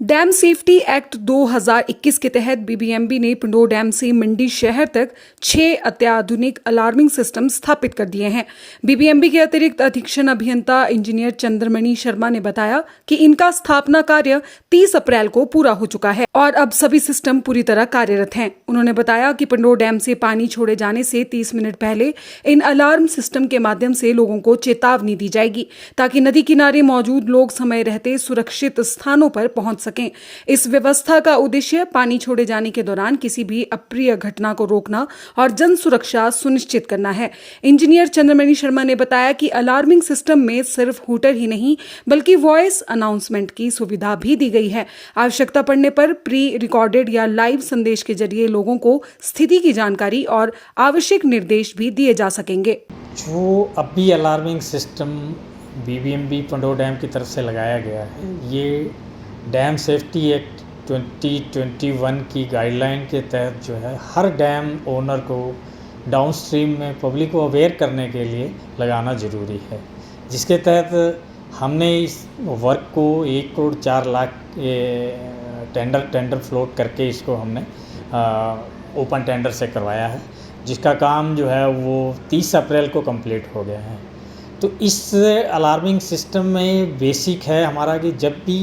Dam safety act 2021 के तहत BBMB ने पिंडोर डैम से मंडी शहर तक 6 अत्याधुनिक अलार्मिंग सिस्टम स्थापित कर दिए हैं। बीबीएमबी के अतिरिक्त अधीक्षण अभियंता इंजीनियर चंद्रमणि शर्मा ने बताया कि इनका स्थापना कार्य 30 अप्रैल को पूरा हो चुका है और अब सभी सिस्टम पूरी तरह कार्यरत हैं। उन्होंने बताया कि पिंडोर डैम से पानी छोड़े जाने से 30 मिनट पहले इन अलार्म सिस्टम के माध्यम से लोगों को चेतावनी दी जाएगी ताकि नदी किनारे मौजूद लोग समय रहते सुरक्षित स्थानों पर पहुंच सकें। इस व्यवस्था का उद्देश्य पानी छोड़े जाने के दौरान किसी भी अप्रिय घटना को रोकना और जन सुरक्षा सुनिश्चित करना है। इंजीनियर चंद्रमणि शर्मा ने बताया कि अलार्मिंग सिस्टम में सिर्फ हूटर ही नहीं बल्कि वॉइस अनाउंसमेंट की सुविधा भी दी गई है। आवश्यकता पड़ने पर प्री रिकॉर्डेड या लाइव संदेश के जरिए लोगों को स्थिति की जानकारी और आवश्यक निर्देश भी दिए जा सकेंगे। जो अभी अलार्मिंग सिस्टम बीबीएमबी पिंडोर डैम की तरफ से लगाया गया है, ये डैम सेफ्टी एक्ट 2021 की गाइडलाइन के तहत जो है हर डैम ओनर को डाउनस्ट्रीम में पब्लिक को अवेयर करने के लिए लगाना ज़रूरी है, जिसके तहत हमने इस वर्क को 1 करोड़ 4 लाख टेंडर फ्लोट करके इसको हमने ओपन टेंडर से करवाया है, जिसका काम जो है वो 30 अप्रैल को कंप्लीट हो गया है। तो इस अलार्मिंग सिस्टम में बेसिक है हमारा कि जब भी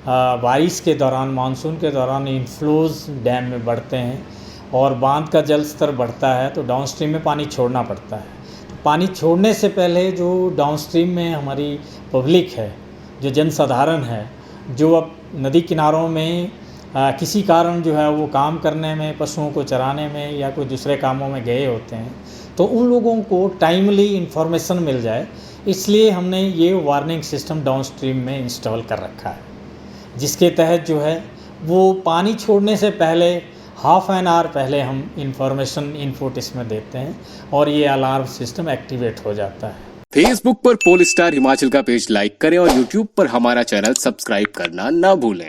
बारिश के दौरान मानसून के दौरान इनफ्लोज डैम में बढ़ते हैं और बांध का जल स्तर बढ़ता है तो डाउनस्ट्रीम में पानी छोड़ना पड़ता है। तो पानी छोड़ने से पहले जो डाउनस्ट्रीम में हमारी पब्लिक है, जो जनसाधारण है, जो अब नदी किनारों में किसी कारण जो है वो काम करने में, पशुओं को चराने में या कोई दूसरे कामों में गए होते हैं, तो उन लोगों को टाइमली इन्फॉर्मेशन मिल जाए, इसलिए हमने ये वार्निंग सिस्टम डाउनस्ट्रीम में इंस्टॉल कर रखा है, जिसके तहत जो है वो पानी छोड़ने से पहले हाफ एन आवर पहले हम इंफॉर्मेशन इनपुट इसमें देते हैं और ये अलार्म सिस्टम एक्टिवेट हो जाता है। फेसबुक पर पोलस्टार हिमाचल का पेज लाइक करें और यूट्यूब पर हमारा चैनल सब्सक्राइब करना ना भूलें।